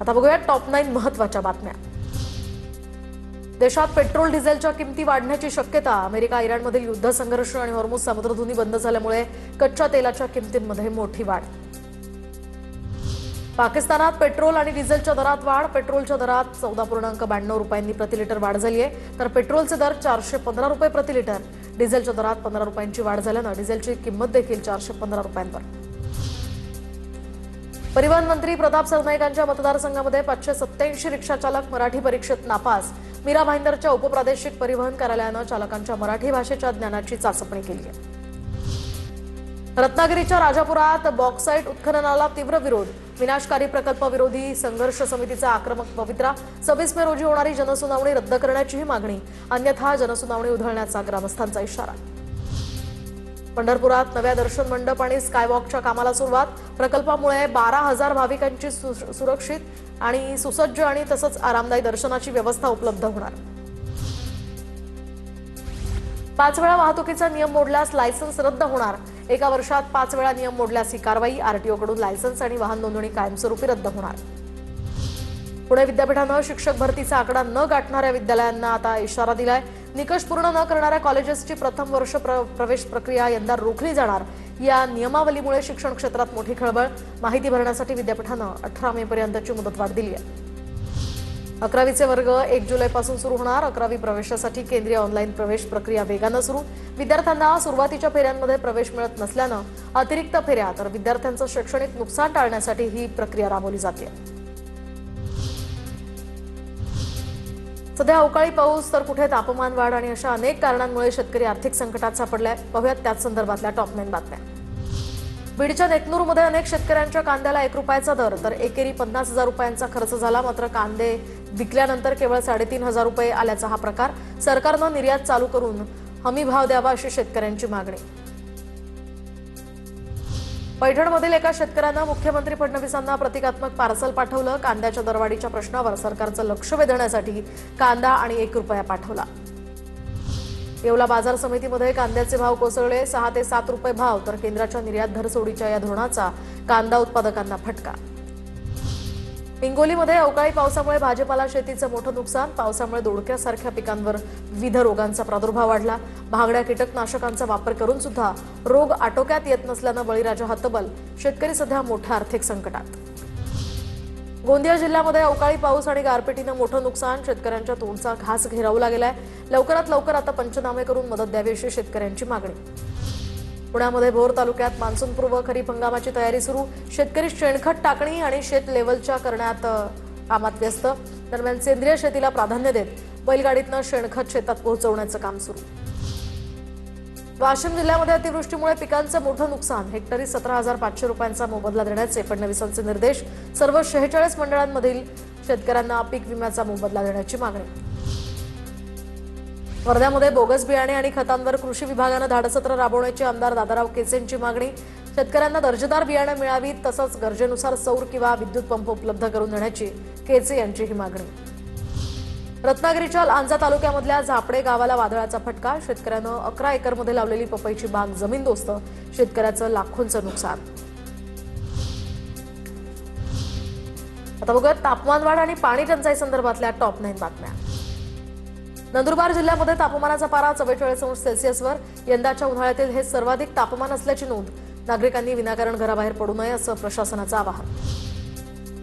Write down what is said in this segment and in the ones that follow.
आता बघूया टॉप 9 महत्त्वाच्या बातम्या। देशात पेट्रोल डिझेलच्या किमती वाढण्याची शक्यता। अमेरिका इराणमधील युद्ध संघर्ष आणि हॉर्मुझ समुद्रधुनी बंद झाल्यामुळे कच्च्या तेलाच्या किमतींमध्ये मोठी वाढ। पाकिस्तानात पेट्रोल आणि डिझेलच्या दरात वाढ। पेट्रोलच्या दरात 14.92 रुपयांनी प्रति लिटर वाढ झाली आहे, तर पेट्रोलचे दर 415 रुपये प्रति लिटर, डिझेलच्या दरात 15 रुपयांची वाढ झाल्याने डिझेलची किंमत देखील 415 रुपयांवर। परिवहन मंत्री प्रताप सरनाईकांच्या मतदारसंघामध्ये 587 रिक्षा चालक मराठी परीक्षेत नापास। मीरा भाईंदरच्या उपप्रादेशिक परिवहन कार्यालयाने चालकांच्या मराठी भाषेच्या ज्ञानाची चाचपणी केली आहे। रत्नागिरीच्या राजापुरात बॉक्साईट उत्खननाला तीव्र विरोध। विनाशकारी प्रकल्प विरोधी संघर्ष समितीचा आक्रमक पवित्रा। 26 मे रोजी होणारी जनसुनावणी रद्द करण्याचीही मागणी, अन्यथा जनसुनावणी उधळण्याचा ग्रामस्थांचा इशारा। पंढरपुरात नव्या दर्शन मंडप आणि स्कायवॉकच्या कामाला सुरुवात। प्रकल्पामुळे 12,000 भाविकांची सुरक्षित आणि सुसज्ज आणि तसंच आरामदायी दर्शनाची व्यवस्था उपलब्ध होणार। 5 वेळा वाहतुकीचा नियम मोडल्यास लायसन्स रद्द होणार। 1 वर्षात 5 वेळा नियम मोडल्यास ही कारवाई। आरटीओकडून लायसन्स आणि वाहन नोंदणी कायमस्वरूपी रद्द होणार। पुणे विद्यापीठाने शिक्षक भरतीचा आकडा न गाठणाऱ्या विद्यालयांना आता इशारा दिलाय। निकष पूर्ण न करणाऱ्या कॉलेजेसची प्रथम वर्ष प्रवेश प्रक्रिया यंदा रोखली जाणार। या नियमावलीमुळे शिक्षण क्षेत्रात मोठी खळबळ। माहिती भरण्यासाठी विद्यापीठाने 18 मे पर्यंतची मुदतवाढ दिली आहे। 11वीचे वर्ग 1 जुलैपासून सुरू होणार। 11वी प्रवेशासाठी केंद्रीय ऑनलाईन प्रवेश प्रक्रिया वेगाने सुरू। विद्यार्थ्यांना सुरुवातीच्या फेऱ्यांमध्ये प्रवेश मिळत नसल्याने अतिरिक्त फेऱ्या तर विद्यार्थ्यांचं शैक्षणिक नुकसान टाळण्यासाठी ही प्रक्रिया राबवली जाते। सध्या अवकाळी पाऊस तर कुठे तापमान वाढ आणि अशा अनेक कारणांमुळे शेतकरी आर्थिक संकटात सापडलाय। पाहूयात त्याच संदर्भातल्या टॉप 9 बातम्या। बीडच्या नेकनूरमध्ये अनेक शेतकऱ्यांच्या कांद्याला 1 रुपयाचा दर तर एकेरी 50,000 रुपयांचा खर्च झाला। मात्र कांदे विकल्यानंतर केवळ 3,500 रुपये आल्याचा हा प्रकार। सरकारने निर्यात चालू करून हमी भाव द्यावा अशी शेतकऱ्यांची मागणी। पैठणमधील एका शेतकऱ्याने मुख्यमंत्री फडणवीसांना प्रतिकात्मक पार्सल पाठवलं। कांद्याच्या दरवाढीच्या प्रश्नावर सरकारचं लक्ष वेधण्यासाठी कांदा आणि 1 रुपया पाठवला। येवला बाजार समितीमध्ये कांद्याचे भाव कोसळले। 6 ते 7 रुपये भाव तर केंद्राच्या निर्यात धरसोडीच्या या धोरणाचा कांदा उत्पादकांना फटका। हिंगोलीमध्ये अवकाळी पावसामुळे भाजीपाला शेतीचं मोठं नुकसान। पावसामुळे दोडक्यासारख्या पिकांवर विविध रोगांचा प्रादुर्भाव वाढला। महागड्या कीटकनाशकांचा वापर करून सुद्धा रोग आटोक्यात येत नसल्याने बळीराजा हतबल। शेतकरी सध्या मोठ्या आर्थिक संकटात। गोंदिया जिल्ह्यामध्ये अवकाळी पाऊस आणि गारपिटीने मोठं नुकसान। शेतकऱ्यांच्या तोंडचा घास घेरावला गेलाय। लवकरात लवकर आता पंचनामे करून मदत द्यावी अशी शेतकऱ्यांची मागणी। पुण्यामध्ये भोर तालुक्यात मान्सूनपूर्व खरीप हंगामाची तयारी सुरू। शेतकरी शेणखत टाकणी आणि शेत लेवलच्या करण्यात कामात व्यस्त। दरम्यान सेंद्रिय शेतीला प्राधान्य देत बैलगाडीतनं शेणखत शेतात पोहोचवण्याचं काम सुरू। वाशिम जिल्ह्यामध्ये अतिवृष्टीमुळे पिकांचं मोठं नुकसान। हेक्टरी 17,500 रुपयांचा मोबदला देण्याचे फडणवीसांचे निर्देश। सर्व 46 मंडळांमधील शेतकऱ्यांना पीक विम्याचा मोबदला देण्याची मागणी। वर्ध्यामध्ये बोगस बियाणे आणि खतांवर कृषी विभागाने धाडसत्र राबवण्याची आमदार दादाराव केसेंची मागणी। शेतकऱ्यांना दर्जेदार बियाणे मिळावीत तसंच गरजेनुसार सौर किंवा विद्युत पंप उपलब्ध करून देण्याची केसे यांची ही मागणी। रत्नागिरीच्या लांजा तालुक्यामधल्या झापडे गावाला वादळाचा फटका। शेतकऱ्यानं 11 एकरमध्ये लावलेली पपईची बाग जमीनदोस्त। शेतकऱ्याचं लाखोंचं नुकसान। आता बघूया तापमान वाढ आणि पाणी टंचाई संदर्भातल्या टॉप 9 बातम्या। नंदुरबार जिल्ह्यामध्ये तापमानाचा पारा 44°C यंदाच्या उन्हाळ्यातील हे सर्वाधिक तापमान असल्याची नोंद। नागरिकांनी विनाकारण घराबाहेर पडू नये असं प्रशासनाचं आवाहन।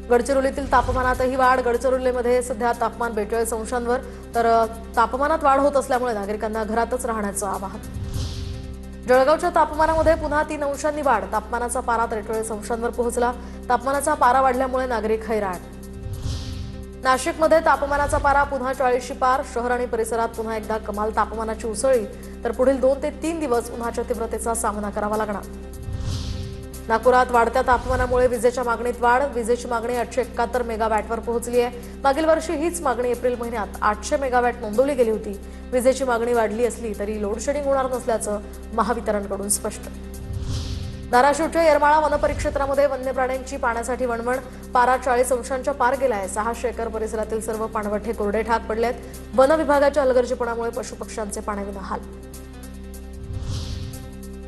गडचिरोलीतील तापमानातही वाढ। गडचिरोलीमध्ये सध्या तापमान 42°वर तर तापमानात वाढ होत असल्यामुळे नागरिकांना घरातच राहण्याचं आवाहन। जळगावच्या तापमानामध्ये पुन्हा 3°नी वाढ। तापमानाचा पारा 43°वर पोहोचला। तापमानाचा पारा वाढल्यामुळे नागरिक हैराण। नाशिकमध्ये तापमानाचा पारा पुन्हा 40शी पार। शहर आणि परिसरात पुन्हा एकदा कमाल तापमानाची उसळी तर पुढील 2 ते 3 दिवस उन्हाच्या तीव्रतेचा सामना करावा लागणार। नागपुरात वाढत्या तापमानामुळे विजेच्या मागणीत वाढ। विजेची मागणी 871 मेगावॅटवर पोहोचली आहे। मागील वर्षी हीच मागणी एप्रिल महिन्यात 800 मेगावॅट नोंदवली गेली होती। विजेची मागणी वाढली असली तरी लोडशेडिंग होणार नसल्याचं महावितरणकडून स्पष्ट। धाराशिवच्या येरमाळा वनपरिक्षेत्रामध्ये वन्य प्राण्यांची पाण्यासाठी वणवण। पारा 40°च्या पार गेलाय। 600 एकर परिसरातील सर्व पाणवठे कोरडे ठाक पडलेत। वन विभागाच्या हलगर्जीपणामुळे पशुपक्ष्यांचे पाण्याविना हाल।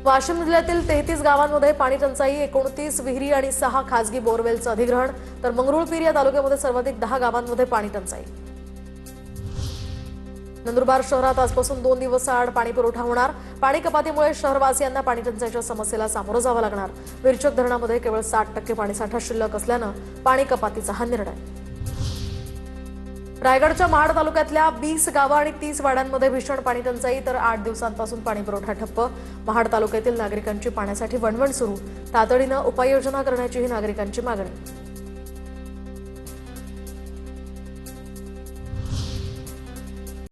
वाशिम जिल्ह्यातील 33 गावांमध्ये पाणी टंचाई, 29 विहिरी आणि 6 खासगी बोरवेलचं अधिग्रहण, तर मंगरुळपीर या तालुक्यामध्ये सर्वाधिक 10 गावांमध्ये पाणी टंचाई. नंदुरबार शहरात आजपासून 2 दिवस आड पाणी पुरवठा होणार. पाणी कपातीमुळे शहरवासियांना पाणी टंचाईच्या समस्येला सामोरं जावं लागणार. विरचक धरणामध्ये केवळ 60% पाणीसाठा शिल्लक असल्यानं पाणी कपातीचा हा निर्णय. रायगडच्या महाड तालुक्यातल्या 20 गावं आणि 30 वाड्यांमध्ये भीषण पाणी टंचाई, तर 8 दिवसांपासून पाणी पुरवठा ठप्प. महाड तालुक्यातील नागरिकांची पाण्यासाठी वणवण सुरू. तातडीनं उपाययोजना करण्याचीही नागरिकांची मागणी.